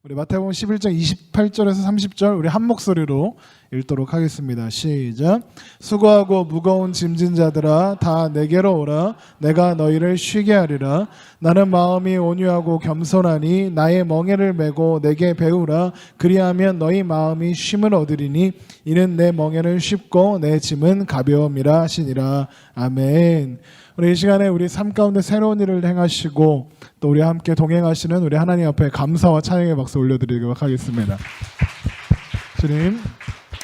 우리 마태복음 11장 28절에서 30절 우리 한 목소리로 읽도록 하겠습니다. 시작. 수고하고 무거운 짐진 자들아 다 내게로 오라. 내가 너희를 쉬게 하리라. 나는 마음이 온유하고 겸손하니 나의 멍에를 메고 내게 배우라. 그리하면 너희 마음이 쉼을 얻으리니 이는 내 멍에는 쉽고 내 짐은 가벼움이라 하시니라. 아멘. 우리 이 시간에 우리 삶 가운데 새로운 일을 행하시고 또 우리와 함께 동행하시는 우리 하나님 앞에 감사와 찬양의 박수 올려드리도록 하겠습니다. 주님,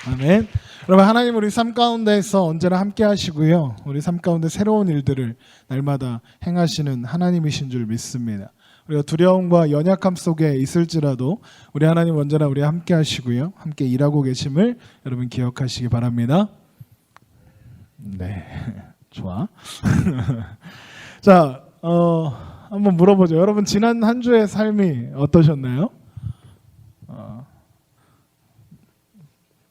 아멘. 여러분, 하나님 우리 삶 가운데에서 언제나 함께 하시고요. 우리 삶 가운데 새로운 일들을 날마다 행하시는 하나님이신 줄 믿습니다. 우리가 두려움과 연약함 속에 있을지라도 우리 하나님 언제나 우리와 함께 하시고요. 함께 일하고 계심을 여러분 기억하시기 바랍니다. 네, 좋아. 자, 한번 물어보죠. 여러분 지난 한 주의 삶이 어떠셨나요?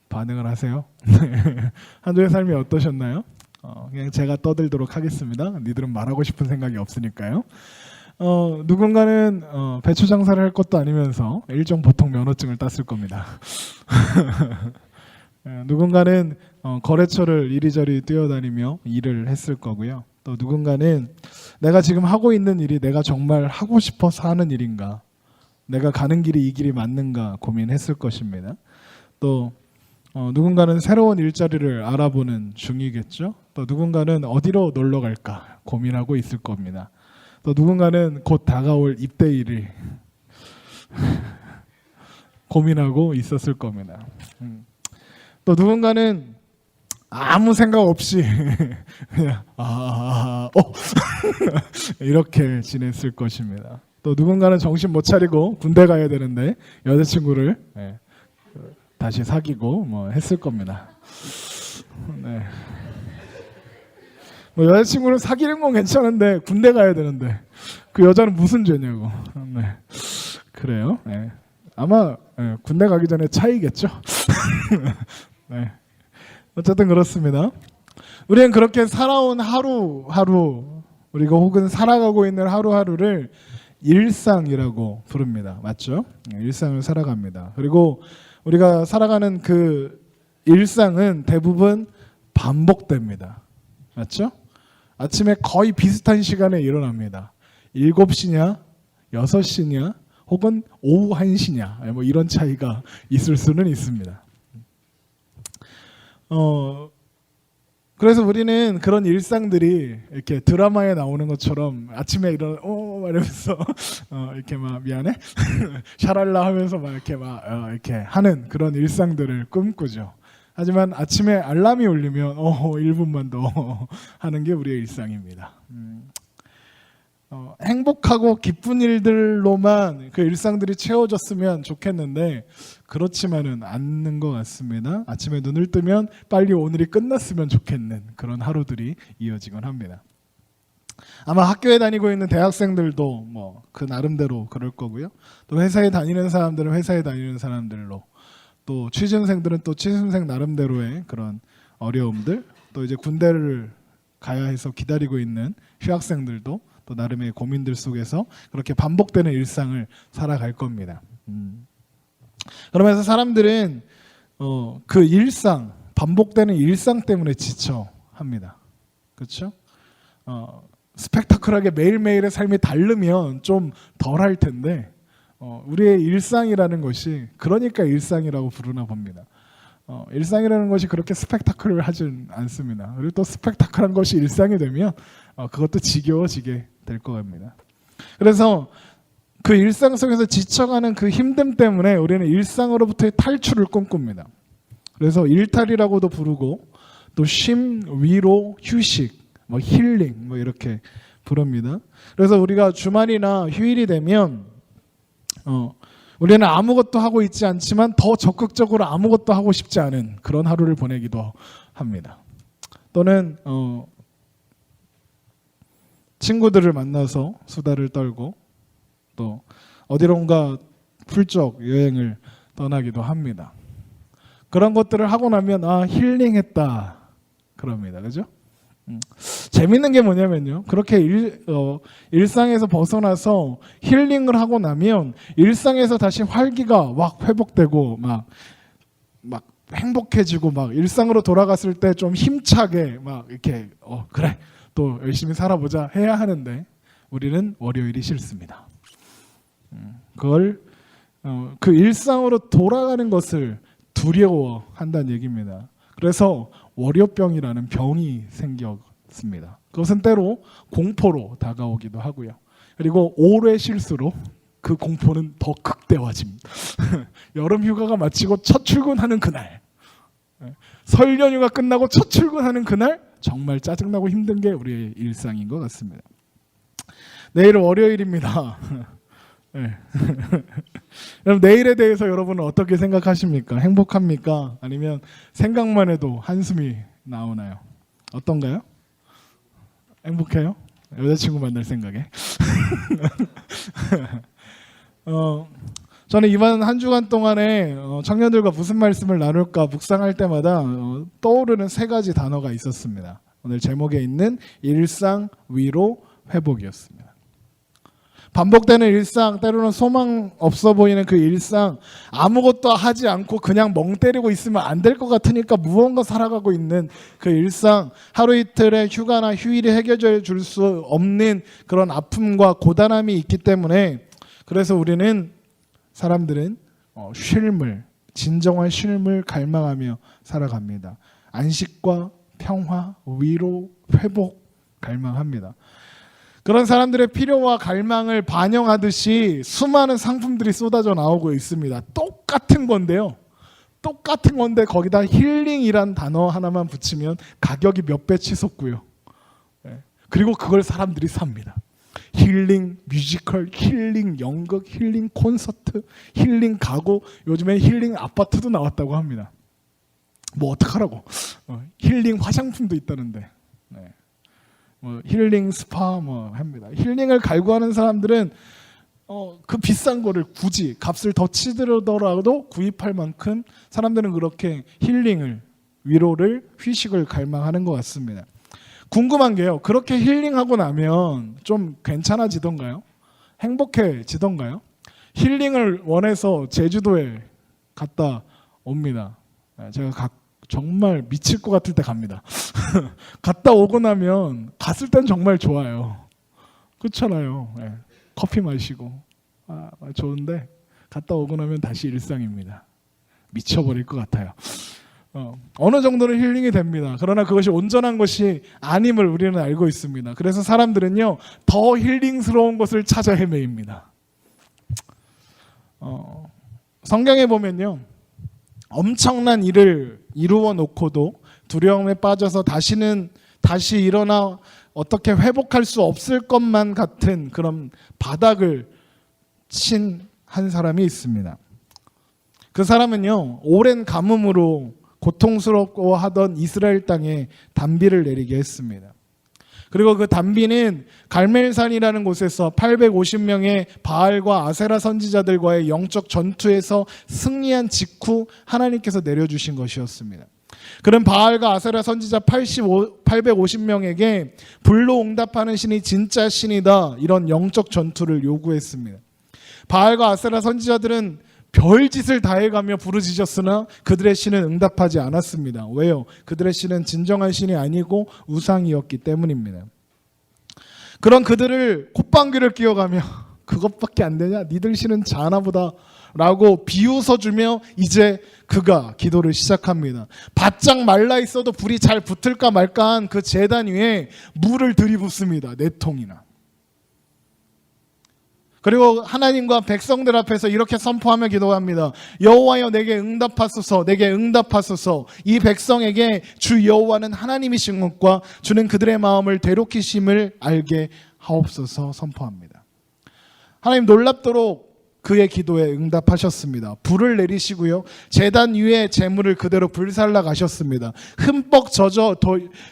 반응을 하세요. 한 주의 삶이 어떠셨나요? 그냥 제가 떠들도록 하겠습니다. 니들은 말하고 싶은 생각이 없으니까요. 누군가는 배추 장사를 할 것도 아니면서 일종 보통 면허증을 땄을 겁니다. 누군가는 거래처를 이리저리 뛰어다니며 일을 했을 거고요. 또 누군가는 내가 지금 하고 있는 일이 내가 정말 하고 싶어서 하는 일인가, 내가 가는 길이 이 길이 맞는가 고민했을 것입니다. 또 누군가는 새로운 일자리를 알아보는 중이겠죠. 또 누군가는 어디로 놀러 갈까 고민하고 있을 겁니다. 또 누군가는 곧 다가올 입대일을 고민하고 있었을 겁니다. 또 누군가는 아무 생각 없이 그냥 이렇게 지냈을 것입니다. 또 누군가는 정신 못 차리고 군대 가야 되는데 여자친구를 다시 사귀고 뭐 했을 겁니다. 네. 뭐 여자친구를 사귀는 건 괜찮은데 군대 가야 되는데 그 여자는 무슨 죄냐고. 네. 그래요. 네. 아마 군대 가기 전에 차이겠죠. 네. 어쨌든 그렇습니다. 우리는 그렇게 살아온 하루하루, 우리가 혹은 살아가고 있는 하루하루를 일상이라고 부릅니다. 맞죠? 일상을 살아갑니다. 그리고 우리가 살아가는 그 일상은 대부분 반복됩니다. 맞죠? 아침에 거의 비슷한 시간에 일어납니다. 7시냐 6시냐 혹은 오후 1시냐 뭐 이런 차이가 있을 수는 있습니다. 그래서 우리는 그런 일상들이 이렇게 드라마에 나오는 것처럼 아침에 이러면서 이렇게 막 미안해 샤랄라 하면서 막 이렇게 하는 그런 일상들을 꿈꾸죠. 하지만 아침에 알람이 울리면 1분만 더 하는 게 우리의 일상입니다. 행복하고 기쁜 일들로만 그 일상들이 채워졌으면 좋겠는데 그렇지만은 않는 것 같습니다. 아침에 눈을 뜨면 빨리 오늘이 끝났으면 좋겠는 그런 하루들이 이어지곤 합니다. 아마 학교에 다니고 있는 대학생들도 뭐 그 나름대로 그럴 거고요. 또 회사에 다니는 사람들은 회사에 다니는 사람들로, 또 취준생들은 또 취준생 나름대로의 그런 어려움들, 또 이제 군대를 가야 해서 기다리고 있는 휴학생들도 또 나름의 고민들 속에서 그렇게 반복되는 일상을 살아갈 겁니다. 그러면서 사람들은 그 일상, 반복되는 일상 때문에 지쳐합니다. 그렇죠? 스펙타클하게 매일매일의 삶이 다르면 좀 덜할 텐데 우리의 일상이라는 것이 그러니까 일상이라고 부르나 봅니다. 일상이라는 것이 그렇게 스펙타클을 하진 않습니다. 그리고 또 스펙타클한 것이 일상이 되면 그것도 지겨워지게 될 것 같습니다. 그래서 그 일상 속에서 지쳐가는 그 힘듦 때문에 우리는 일상으로부터의 탈출을 꿈꿉니다. 그래서 일탈이라고도 부르고 또 쉼, 위로, 휴식, 뭐 힐링 뭐 이렇게 부릅니다. 그래서 우리가 주말이나 휴일이 되면 우리는 아무것도 하고 있지 않지만 더 적극적으로 아무것도 하고 싶지 않은 그런 하루를 보내기도 합니다. 또는 친구들을 만나서 수다를 떨고 또 어디론가 훌쩍 여행을 떠나기도 합니다. 그런 것들을 하고 나면 힐링했다 그럽니다. 그죠? 재밌는 게 뭐냐면요. 그렇게 일상에서 벗어나서 힐링을 하고 나면 일상에서 다시 활기가 막 회복되고 막 행복해지고 막 일상으로 돌아갔을 때 좀 힘차게 막 이렇게 그래 또 열심히 살아보자 해야 하는데 우리는 월요일이 싫습니다. 그걸 그 일상으로 돌아가는 것을 두려워한다는 얘기입니다. 그래서 월요병이라는 병이 생겼습니다. 그것은 때로 공포로 다가오기도 하고요. 그리고 오래 쉴수록 그 공포는 더 극대화집니다. 여름 휴가가 마치고 첫 출근하는 그날, 설 연휴가 끝나고 첫 출근하는 그날 정말 짜증나고 힘든 게 우리의 일상인 것 같습니다. 내일 월요일입니다. 네. 그럼 내일에 대해서 여러분은 어떻게 생각하십니까? 행복합니까? 아니면 생각만 해도 한숨이 나오나요? 어떤가요? 행복해요? 여자친구 만날 생각에? 저는 이번 한 주간 동안에 청년들과 무슨 말씀을 나눌까 묵상할 때마다 떠오르는 세 가지 단어가 있었습니다. 오늘 제목에 있는 일상, 위로, 회복이었습니다. 반복되는 일상, 때로는 소망 없어 보이는 그 일상, 아무것도 하지 않고 그냥 멍 때리고 있으면 안 될 것 같으니까 무언가 살아가고 있는 그 일상, 하루 이틀의 휴가나 휴일이 해결해 줄 수 없는 그런 아픔과 고단함이 있기 때문에 그래서 우리는 사람들은 쉼을, 진정한 쉼을 갈망하며 살아갑니다. 안식과 평화, 위로, 회복 갈망합니다. 그런 사람들의 필요와 갈망을 반영하듯이 수많은 상품들이 쏟아져 나오고 있습니다. 똑같은 건데요. 똑같은 건데 거기다 힐링이란 단어 하나만 붙이면 가격이 몇 배 치솟고요. 그리고 그걸 사람들이 삽니다. 힐링 뮤지컬, 힐링 연극, 힐링 콘서트, 힐링 가구, 요즘엔 힐링 아파트도 나왔다고 합니다. 뭐 어떡하라고. 힐링 화장품도 있다는데. 힐링 스파 합니다. 힐링을 갈구하는 사람들은 그 비싼 거를 굳이 값을 더 치더라도 구입할 만큼 사람들은 그렇게 힐링을, 위로를, 휴식을 갈망하는 것 같습니다. 궁금한 게요. 그렇게 힐링하고 나면 좀 괜찮아지던가요? 행복해지던가요? 힐링을 원해서 제주도에 갔다 옵니다. 제가 정말 미칠 것 같을 때 갑니다. 갔다 오고 나면 갔을 땐 정말 좋아요. 그렇잖아요. 커피 마시고 좋은데 갔다 오고 나면 다시 일상입니다. 미쳐버릴 것 같아요. 어느 정도는 힐링이 됩니다. 그러나 그것이 온전한 것이 아님을 우리는 알고 있습니다. 그래서 사람들은요 더 힐링스러운 것을 찾아 헤매입니다. 성경에 보면요 엄청난 일을 이루어 놓고도 두려움에 빠져서 다시 일어나 어떻게 회복할 수 없을 것만 같은 그런 바닥을 친 한 사람이 있습니다. 그 사람은요 오랜 가뭄으로 고통스럽고하던 이스라엘 땅에 단비를 내리게 했습니다. 그리고 그 단비는 갈멜산이라는 곳에서 850명의 바알과 아세라 선지자들과의 영적 전투에서 승리한 직후 하나님께서 내려주신 것이었습니다. 그런 바알과 아세라 선지자 850명에게 불로 응답하는 신이 진짜 신이다 이런 영적 전투를 요구했습니다. 바알과 아세라 선지자들은 별짓을 다해가며 부르짖었으나 그들의 신은 응답하지 않았습니다. 왜요? 그들의 신은 진정한 신이 아니고 우상이었기 때문입니다. 그런 그들을 콧방귀를 뀌어가며 그것밖에 안 되냐? 니들 신은 자나보다 라고 비웃어주며 이제 그가 기도를 시작합니다. 바짝 말라 있어도 불이 잘 붙을까 말까한 그 제단 위에 물을 들이붓습니다. 4통이나. 그리고 하나님과 백성들 앞에서 이렇게 선포하며 기도합니다. 여호와여 내게 응답하소서, 내게 응답하소서. 이 백성에게 주 여호와는 하나님이신 것과 주는 그들의 마음을 되돌이키심을 알게 하옵소서 선포합니다. 하나님 놀랍도록 그의 기도에 응답하셨습니다. 불을 내리시고요. 제단 위에 제물을 그대로 불살라 가셨습니다. 흠뻑 젖어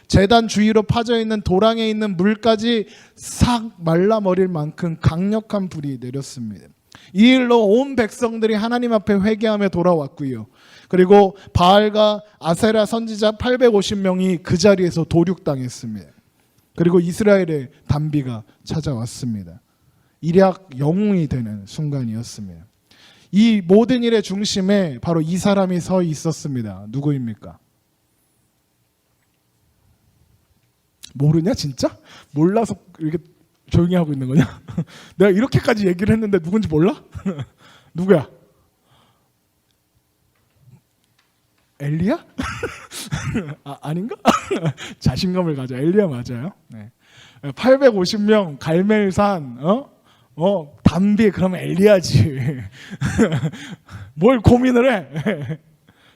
제단 주위로 파져 있는 도랑에 있는 물까지 싹 말라버릴 만큼 강력한 불이 내렸습니다. 이 일로 온 백성들이 하나님 앞에 회개하며 돌아왔고요. 그리고 바알과 아세라 선지자 850명이 그 자리에서 도륙당했습니다. 그리고 이스라엘의 단비가 찾아왔습니다. 일약 영웅이 되는 순간이었습니다. 이 모든 일의 중심에 바로 이 사람이 서 있었습니다. 누구입니까? 모르냐 진짜? 몰라서 이렇게 조용히 하고 있는 거냐? 내가 이렇게까지 얘기를 했는데 누군지 몰라? 누구야? 엘리야? 아닌가? 자신감을 가져. 엘리야 맞아요. 네. 850명 갈멜산 담비 그러면 엘리야지. 뭘 고민을 해?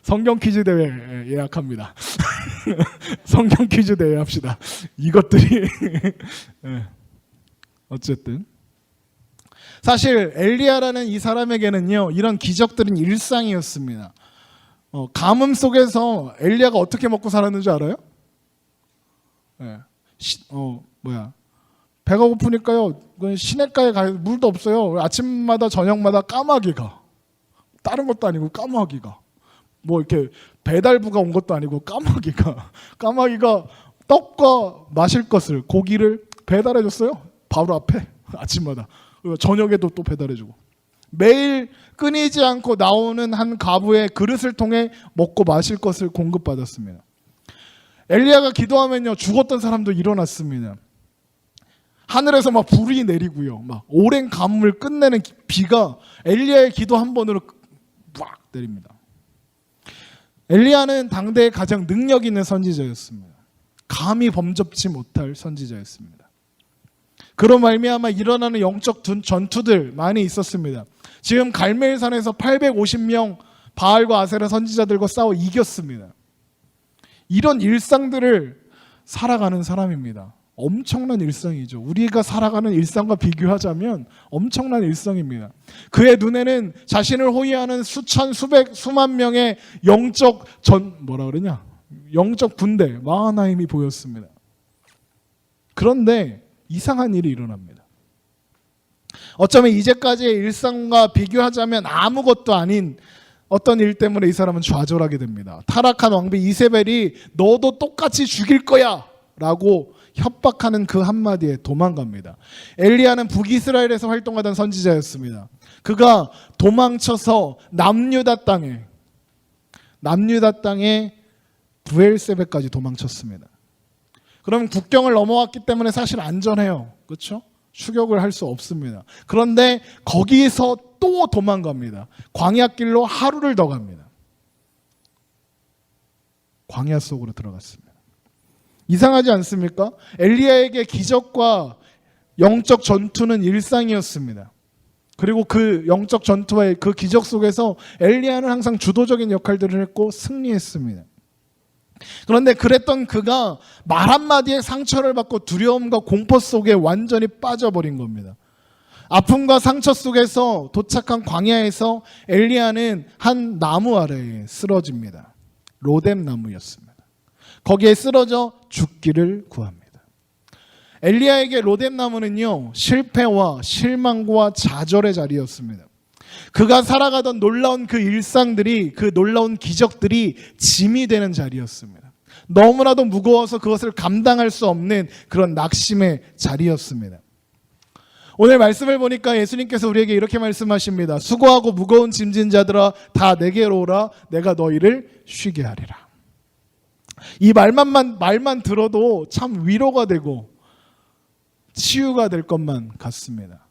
성경 퀴즈 대회 예약합니다. 성경 퀴즈 대회 합시다. 이것들이 어쨌든 사실 엘리야라는 이 사람에게는요 이런 기적들은 일상이었습니다. 가뭄 속에서 엘리야가 어떻게 먹고 살았는지 알아요? 배가 고프니까요 시냇가에 가요. 물도 없어요. 아침마다 저녁마다 까마귀가, 다른 것도 아니고 까마귀가, 뭐 이렇게 배달부가 온 것도 아니고 까마귀가 떡과 마실 것을, 고기를 배달해 줬어요. 바로 앞에 아침마다. 저녁에도 또 배달해 주고, 매일 끊이지 않고 나오는 한 가부의 그릇을 통해 먹고 마실 것을 공급받았습니다. 엘리야가 기도하면요 죽었던 사람도 일어났습니다. 하늘에서 막 불이 내리고요, 막 오랜 가뭄을 끝내는 비가 엘리야의 기도 한 번으로 막 내립니다. 엘리야는 당대의 가장 능력 있는 선지자였습니다. 감히 범접지 못할 선지자였습니다. 그로 말미암아 일어나는 영적 전투들 많이 있었습니다. 지금 갈멜산에서 850명 바알과 아세라 선지자들과 싸워 이겼습니다. 이런 일상들을 살아가는 사람입니다. 엄청난 일상이죠. 우리가 살아가는 일상과 비교하자면 엄청난 일상입니다. 그의 눈에는 자신을 호위하는 수천, 수백, 수만 명의 영적 영적 군대 마하나임이 보였습니다. 그런데 이상한 일이 일어납니다. 어쩌면 이제까지의 일상과 비교하자면 아무것도 아닌 어떤 일 때문에 이 사람은 좌절하게 됩니다. 타락한 왕비 이세벨이 너도 똑같이 죽일 거야 라고 협박하는 그 한마디에 도망갑니다. 엘리야는 북이스라엘에서 활동하던 선지자였습니다. 그가 도망쳐서 남유다 땅에 브엘세베까지 도망쳤습니다. 그럼 국경을 넘어왔기 때문에 사실 안전해요. 그렇죠? 추격을 할 수 없습니다. 그런데 거기서 또 도망갑니다. 광야길로 하루를 더 갑니다. 광야 속으로 들어갔습니다. 이상하지 않습니까? 엘리야에게 기적과 영적 전투는 일상이었습니다. 그리고 그 영적 전투와 그 기적 속에서 엘리야는 항상 주도적인 역할들을 했고 승리했습니다. 그런데 그랬던 그가 말 한마디에 상처를 받고 두려움과 공포 속에 완전히 빠져버린 겁니다. 아픔과 상처 속에서 도착한 광야에서 엘리야는 한 나무 아래에 쓰러집니다. 로뎀 나무였습니다. 거기에 쓰러져 죽기를 구합니다. 엘리야에게 로뎀 나무는요 실패와 실망과 좌절의 자리였습니다. 그가 살아가던 놀라운 그 일상들이, 그 놀라운 기적들이 짐이 되는 자리였습니다. 너무나도 무거워서 그것을 감당할 수 없는 그런 낙심의 자리였습니다. 오늘 말씀을 보니까 예수님께서 우리에게 이렇게 말씀하십니다. 수고하고 무거운 짐진 자들아 다 내게로 오라. 내가 너희를 쉬게 하리라. 이 말만 들어도 참 위로가 되고 치유가 될 것만 같습니다.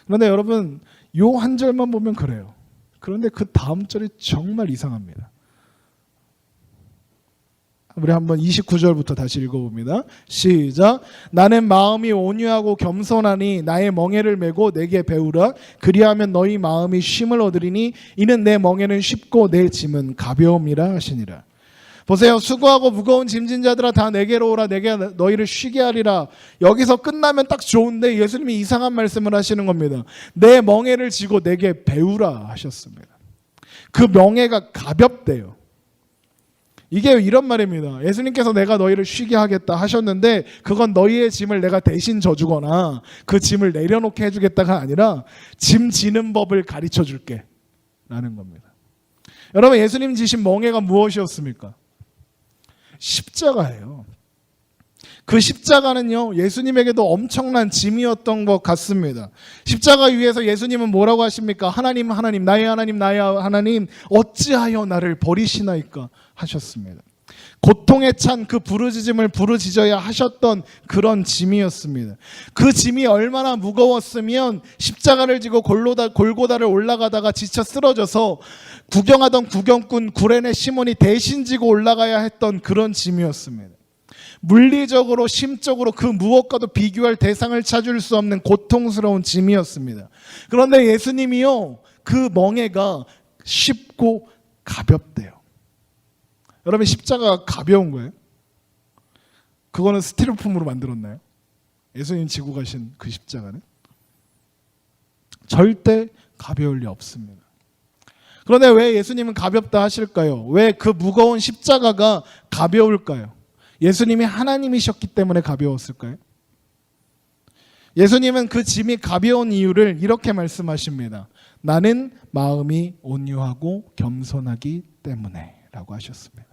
그런데 여러분 요 한 절만 보면 그래요. 그런데 그 다음 절이 정말 이상합니다. 우리 한번 29절부터 다시 읽어봅니다. 시작. 나는 마음이 온유하고 겸손하니 나의 멍에를 메고 내게 배우라. 그리하면 너희 마음이 쉼을 얻으리니 이는 내 멍에는 쉽고 내 짐은 가벼움이라 하시니라. 보세요. 수고하고 무거운 짐진 자들아 다 내게로 오라. 내가 너희를 쉬게 하리라. 여기서 끝나면 딱 좋은데 예수님이 이상한 말씀을 하시는 겁니다. 내 멍에를 지고 내게 배우라 하셨습니다. 그 멍에가 가볍대요. 이게 이런 말입니다. 예수님께서 내가 너희를 쉬게 하겠다 하셨는데 그건 너희의 짐을 내가 대신 져주거나 그 짐을 내려놓게 해주겠다가 아니라 짐 지는 법을 가르쳐 줄게 라는 겁니다. 여러분 예수님 지신 멍에가 무엇이었습니까? 십자가예요. 그 십자가는요, 예수님에게도 엄청난 짐이었던 것 같습니다. 십자가 위에서 예수님은 뭐라고 하십니까? 하나님, 하나님, 나의 하나님, 나의 하나님, 어찌하여 나를 버리시나이까 하셨습니다. 고통에 찬 그 부르짖음을 부르짖어야 하셨던 그런 짐이었습니다. 그 짐이 얼마나 무거웠으면 십자가를 지고 골고다를 올라가다가 지쳐 쓰러져서 구경하던 구경꾼 구레네 시몬이 대신 지고 올라가야 했던 그런 짐이었습니다. 물리적으로 심적으로 그 무엇과도 비교할 대상을 찾을 수 없는 고통스러운 짐이었습니다. 그런데 예수님이요, 그 멍에가 쉽고 가볍대요. 여러분, 십자가가 가벼운 거예요? 그거는 스티로폼으로 만들었나요? 예수님 지고 가신 그 십자가는? 절대 가벼울 리 없습니다. 그런데 왜 예수님은 가볍다 하실까요? 왜 그 무거운 십자가가 가벼울까요? 예수님이 하나님이셨기 때문에 가벼웠을까요? 예수님은 그 짐이 가벼운 이유를 이렇게 말씀하십니다. 나는 마음이 온유하고 겸손하기 때문에 라고 하셨습니다.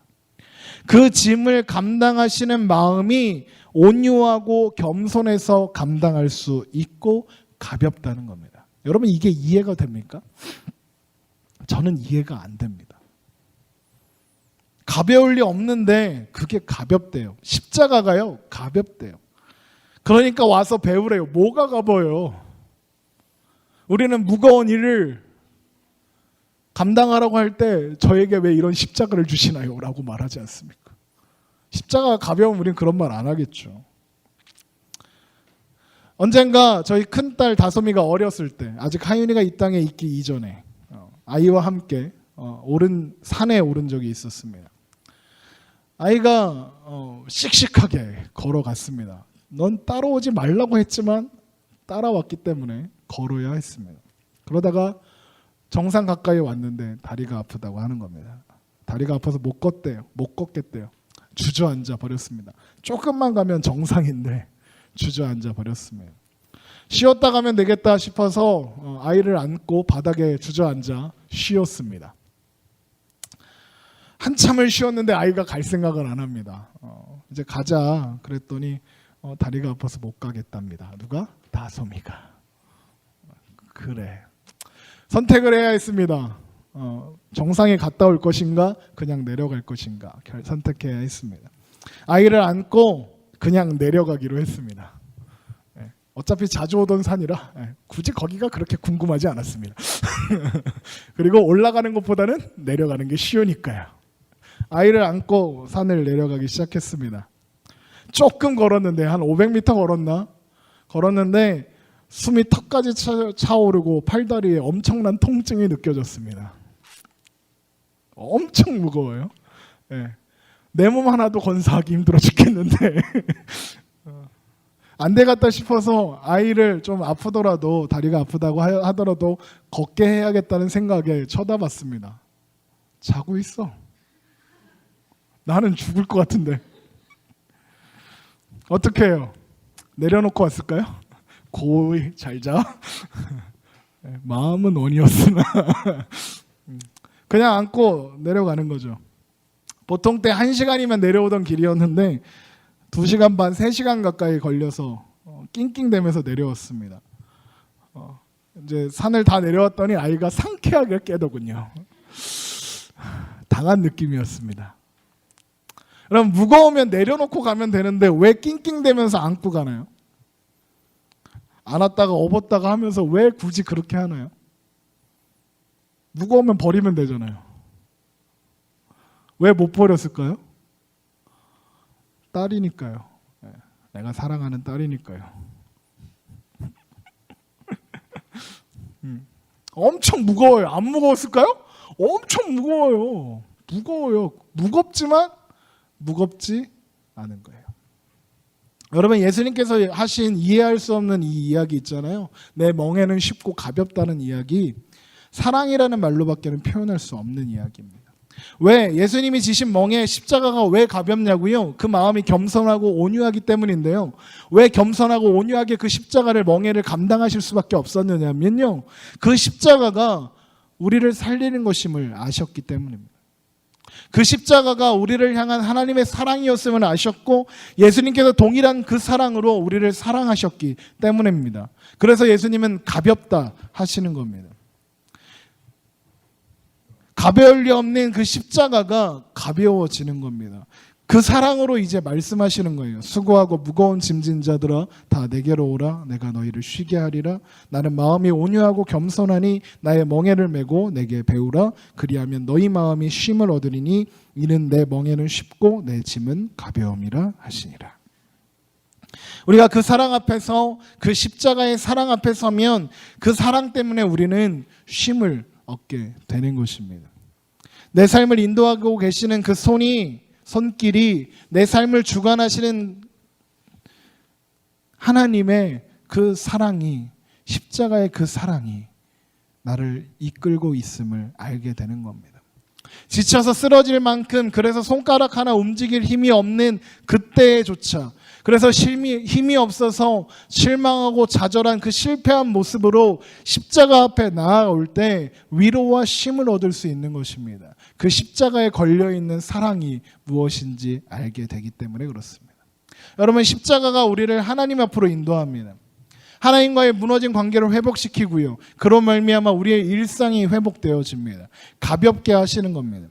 그 짐을 감당하시는 마음이 온유하고 겸손해서 감당할 수 있고 가볍다는 겁니다. 여러분, 이게 이해가 됩니까? 저는 이해가 안 됩니다. 가벼울 리 없는데 그게 가볍대요. 십자가가요, 가볍대요. 그러니까 와서 배우래요. 뭐가 가벼워요? 우리는 무거운 일을 감당하라고 할 때 저에게 왜 이런 십자가를 주시나요? 라고 말하지 않습니까? 십자가가 가벼우면 우리는 그런 말 안 하겠죠. 언젠가 저희 큰딸 다솜이가 어렸을 때, 아직 하윤이가 이 땅에 있기 이전에 아이와 함께 산에 오른 적이 있었습니다. 아이가 씩씩하게 걸어갔습니다. 넌 따라오지 말라고 했지만 따라왔기 때문에 걸어야 했습니다. 그러다가 정상 가까이 왔는데 다리가 아프다고 하는 겁니다. 다리가 아파서 못 걷겠대요. 주저앉아 버렸습니다. 조금만 가면 정상인데 주저앉아 버렸습니다. 쉬었다 가면 되겠다 싶어서 아이를 안고 바닥에 주저앉아 쉬었습니다. 한참을 쉬었는데 아이가 갈 생각을 안 합니다. 이제 가자 그랬더니 다리가 아파서 못 가겠답니다. 누가? 다솜이가. 그래. 선택을 해야 했습니다. 정상에 갔다 올 것인가 그냥 내려갈 것인가 선택해야 했습니다. 아이를 안고 그냥 내려가기로 했습니다. 어차피 자주 오던 산이라 굳이 거기가 그렇게 궁금하지 않았습니다. 그리고 올라가는 것보다는 내려가는 게 쉬우니까요. 아이를 안고 산을 내려가기 시작했습니다. 조금 걸었는데 한 500m 걸었는데 숨이 턱까지 차오르고 팔다리에 엄청난 통증이 느껴졌습니다. 엄청 무거워요. 내 몸 하나도 건사하기 힘들어 죽겠는데 안 되겠다 싶어서 아이를 좀 아프더라도 다리가 아프다고 하더라도 걷게 해야겠다는 생각에 쳐다봤습니다. 자고 있어. 나는 죽을 것 같은데 어떻게 해요? 내려놓고 왔을까요? 고이 잘 자. 마음은 원이었으나 그냥 안고 내려가는 거죠. 보통 때 1시간이면 내려오던 길이었는데 2시간 반, 3시간 가까이 걸려서 낑낑대면서 내려왔습니다. 이제 산을 다 내려왔더니 아이가 상쾌하게 깨더군요. 당한 느낌이었습니다. 그럼 무거우면 내려놓고 가면 되는데 왜 낑낑대면서 안고 가나요? 안았다가 업었다가 하면서 왜 굳이 그렇게 하나요? 무거우면 버리면 되잖아요. 왜 못 버렸을까요? 딸이니까요. 내가 사랑하는 딸이니까요. 엄청 무거워요. 안 무거웠을까요? 엄청 무거워요. 무겁지만 무겁지 않은 거예요. 여러분, 예수님께서 하신 이해할 수 없는 이 이야기 있잖아요. 내 멍에는 쉽고 가볍다는 이야기, 사랑이라는 말로밖에는 표현할 수 없는 이야기입니다. 왜? 예수님이 지신 멍에 십자가가 왜 가볍냐고요? 그 마음이 겸손하고 온유하기 때문인데요. 왜 겸손하고 온유하게 그 십자가를 멍에를 감당하실 수밖에 없었느냐면요, 그 십자가가 우리를 살리는 것임을 아셨기 때문입니다. 그 십자가가 우리를 향한 하나님의 사랑이었음을 아셨고 예수님께서 동일한 그 사랑으로 우리를 사랑하셨기 때문입니다. 그래서 예수님은 가볍다 하시는 겁니다. 가벼울 리 없는 그 십자가가 가벼워지는 겁니다. 그 사랑으로 이제 말씀하시는 거예요. 수고하고 무거운 짐진 자들아 다 내게로 오라. 내가 너희를 쉬게 하리라. 나는 마음이 온유하고 겸손하니 나의 멍에를 메고 내게 배우라. 그리하면 너희 마음이 쉼을 얻으리니 이는 내 멍에는 쉽고 내 짐은 가벼움이라 하시니라. 우리가 그 사랑 앞에서, 그 십자가의 사랑 앞에 서면 그 사랑 때문에 우리는 쉼을 얻게 되는 것입니다. 내 삶을 인도하고 계시는 그 손길이 내 삶을 주관하시는 하나님의 그 사랑이, 십자가의 그 사랑이 나를 이끌고 있음을 알게 되는 겁니다. 지쳐서 쓰러질 만큼, 그래서 손가락 하나 움직일 힘이 없는 그때조차, 그래서 힘이 없어서 실망하고 좌절한 그 실패한 모습으로 십자가 앞에 나아올 때 위로와 쉼을 얻을 수 있는 것입니다. 그 십자가에 걸려있는 사랑이 무엇인지 알게 되기 때문에 그렇습니다. 여러분, 십자가가 우리를 하나님 앞으로 인도합니다. 하나님과의 무너진 관계를 회복시키고요. 그로 말미암아 우리의 일상이 회복되어집니다. 가볍게 하시는 겁니다.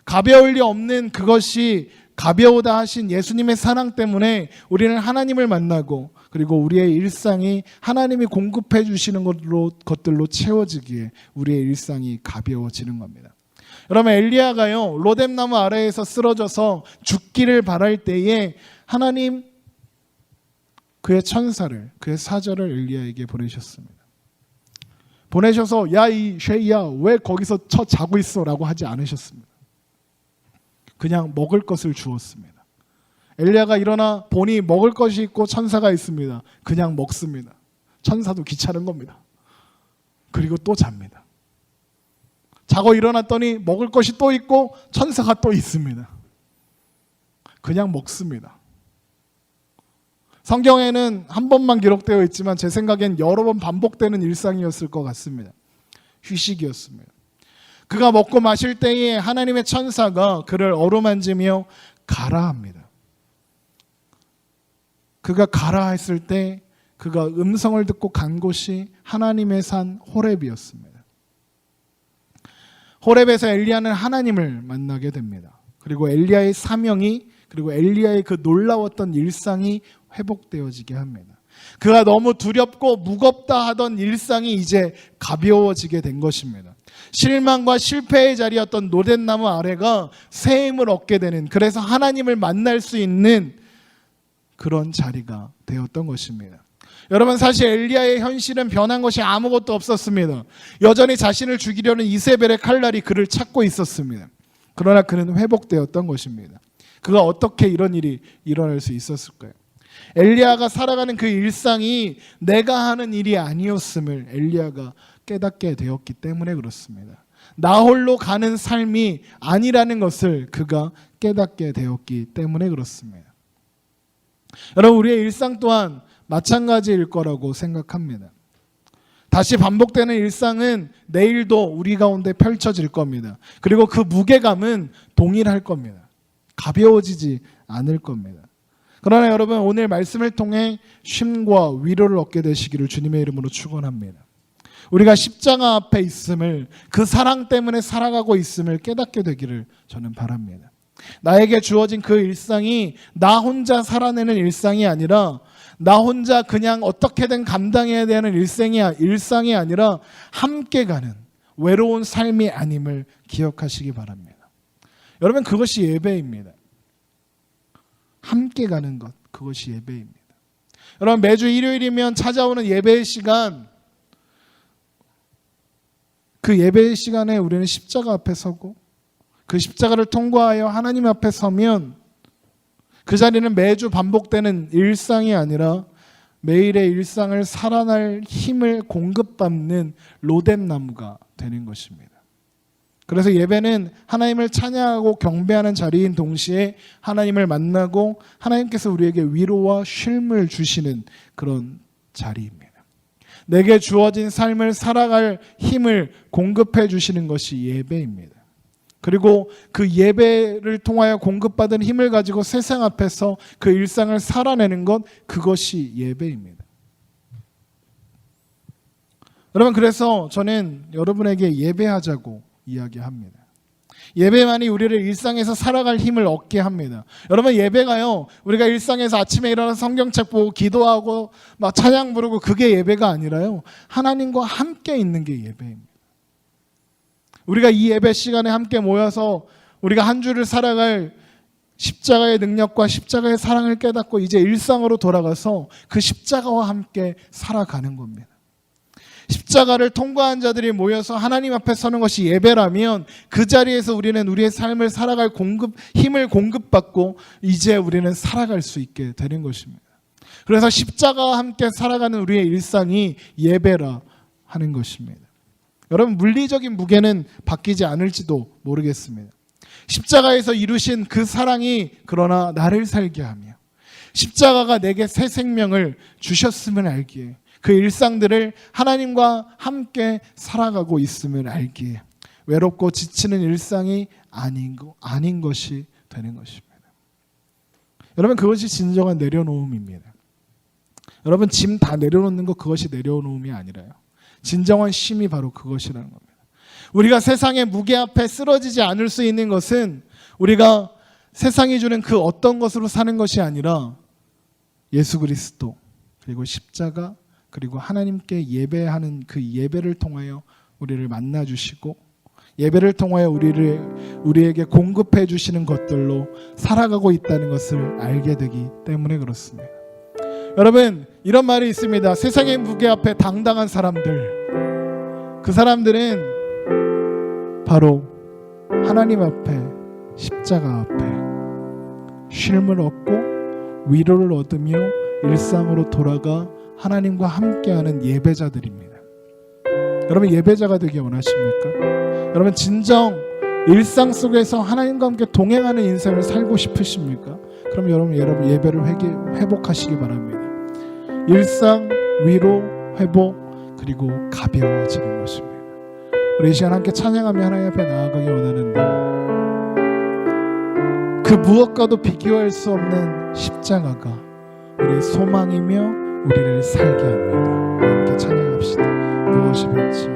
가벼울 리 없는 그것이 가벼우다 하신 예수님의 사랑 때문에 우리는 하나님을 만나고, 그리고 우리의 일상이 하나님이 공급해 주시는 것들로 채워지기에 우리의 일상이 가벼워지는 겁니다. 여러분, 엘리야가요 로뎀나무 아래에서 쓰러져서 죽기를 바랄 때에 하나님 그의 천사를, 그의 사자를 엘리야에게 보내셨습니다. 보내셔서 야 이 쉐이야 왜 거기서 자고 있어 라고 하지 않으셨습니다. 그냥 먹을 것을 주었습니다. 엘리야가 일어나 보니 먹을 것이 있고 천사가 있습니다. 그냥 먹습니다. 천사도 귀찮은 겁니다. 그리고 또 잡니다. 자고 일어났더니 먹을 것이 또 있고 천사가 또 있습니다. 그냥 먹습니다. 성경에는 한 번만 기록되어 있지만 제 생각엔 여러 번 반복되는 일상이었을 것 같습니다. 휴식이었습니다. 그가 먹고 마실 때에 하나님의 천사가 그를 어루만지며 가라 합니다. 그가 가라 했을 때 그가 음성을 듣고 간 곳이 하나님의 산 호렙이었습니다. 호렙에서 엘리야는 하나님을 만나게 됩니다. 그리고 엘리야의 사명이, 그리고 엘리야의 그 놀라웠던 일상이 회복되어지게 합니다. 그가 너무 두렵고 무겁다 하던 일상이 이제 가벼워지게 된 것입니다. 실망과 실패의 자리였던 로뎀나무 아래가 새 힘을 얻게 되는, 그래서 하나님을 만날 수 있는 그런 자리가 되었던 것입니다. 여러분, 사실 엘리야의 현실은 변한 것이 아무것도 없었습니다. 여전히 자신을 죽이려는 이세벨의 칼날이 그를 찾고 있었습니다. 그러나 그는 회복되었던 것입니다. 그가 어떻게 이런 일이 일어날 수 있었을까요? 엘리야가 살아가는 그 일상이 내가 하는 일이 아니었음을 엘리야가 깨닫게 되었기 때문에 그렇습니다. 나 홀로 가는 삶이 아니라는 것을 그가 깨닫게 되었기 때문에 그렇습니다. 여러분, 우리의 일상 또한 마찬가지일 거라고 생각합니다. 다시 반복되는 일상은 내일도 우리 가운데 펼쳐질 겁니다. 그리고 그 무게감은 동일할 겁니다. 가벼워지지 않을 겁니다. 그러나 여러분, 오늘 말씀을 통해 쉼과 위로를 얻게 되시기를 주님의 이름으로 축원합니다. 우리가 십자가 앞에 있음을, 그 사랑 때문에 살아가고 있음을 깨닫게 되기를 저는 바랍니다. 나에게 주어진 그 일상이 나 혼자 살아내는 일상이 아니라, 나 혼자 그냥 어떻게든 감당해야 되는 일상이 아니라 함께 가는 외로운 삶이 아님을 기억하시기 바랍니다. 여러분, 그것이 예배입니다. 함께 가는 것, 그것이 예배입니다. 여러분, 매주 일요일이면 찾아오는 예배의 시간, 그 예배의 시간에 우리는 십자가 앞에 서고 그 십자가를 통과하여 하나님 앞에 서면 그 자리는 매주 반복되는 일상이 아니라 매일의 일상을 살아날 힘을 공급받는 로뎀나무가 되는 것입니다. 그래서 예배는 하나님을 찬양하고 경배하는 자리인 동시에 하나님을 만나고 하나님께서 우리에게 위로와 쉼을 주시는 그런 자리입니다. 내게 주어진 삶을 살아갈 힘을 공급해 주시는 것이 예배입니다. 그리고 그 예배를 통하여 공급받은 힘을 가지고 세상 앞에서 그 일상을 살아내는 것, 그것이 예배입니다. 여러분, 그래서 저는 여러분에게 예배하자고 이야기합니다. 예배만이 우리를 일상에서 살아갈 힘을 얻게 합니다. 여러분, 예배가요, 우리가 일상에서 아침에 일어나서 성경책 보고 기도하고 막 찬양 부르고 그게 예배가 아니라요, 하나님과 함께 있는 게 예배입니다. 우리가 이 예배 시간에 함께 모여서 우리가 한 주를 살아갈 십자가의 능력과 십자가의 사랑을 깨닫고 이제 일상으로 돌아가서 그 십자가와 함께 살아가는 겁니다. 십자가를 통과한 자들이 모여서 하나님 앞에 서는 것이 예배라면 그 자리에서 우리는 우리의 삶을 살아갈 힘을 공급받고 이제 우리는 살아갈 수 있게 되는 것입니다. 그래서 십자가와 함께 살아가는 우리의 일상이 예배라 하는 것입니다. 여러분, 물리적인 무게는 바뀌지 않을지도 모르겠습니다. 십자가에서 이루신 그 사랑이 그러나 나를 살게 하며 십자가가 내게 새 생명을 주셨음을 알기에 그 일상들을 하나님과 함께 살아가고 있음을 알기에 외롭고 지치는 일상이 아닌 것이 되는 것입니다. 여러분, 그것이 진정한 내려놓음입니다. 여러분, 짐 다 내려놓는 것, 그것이 내려놓음이 아니라요, 진정한 쉼이 바로 그것이라는 겁니다. 우리가 세상의 무게 앞에 쓰러지지 않을 수 있는 것은 우리가 세상이 주는 그 어떤 것으로 사는 것이 아니라 예수 그리스도, 그리고 십자가, 그리고 하나님께 예배하는 그 예배를 통하여 우리를 만나주시고 예배를 통하여 우리에게 공급해 주시는 것들로 살아가고 있다는 것을 알게 되기 때문에 그렇습니다. 여러분, 이런 말이 있습니다. 세상의 무게 앞에 당당한 사람들, 그 사람들은 바로 하나님 앞에, 십자가 앞에 쉼을 얻고 위로를 얻으며 일상으로 돌아가 하나님과 함께하는 예배자들입니다. 여러분, 예배자가 되기 원하십니까? 여러분, 진정 일상 속에서 하나님과 함께 동행하는 인생을 살고 싶으십니까? 그럼 여러분 예배를 회복하시기 바랍니다. 일상, 위로, 회복, 그리고 가벼워지는 것입니다. 우리 이 시간 함께 찬양하며 하나님 앞에 나아가기 원하는데 그 무엇과도 비교할 수 없는 십자가가 우리의 소망이며 우리를 살게 합니다. 함께 찬양합시다. 무엇이 변치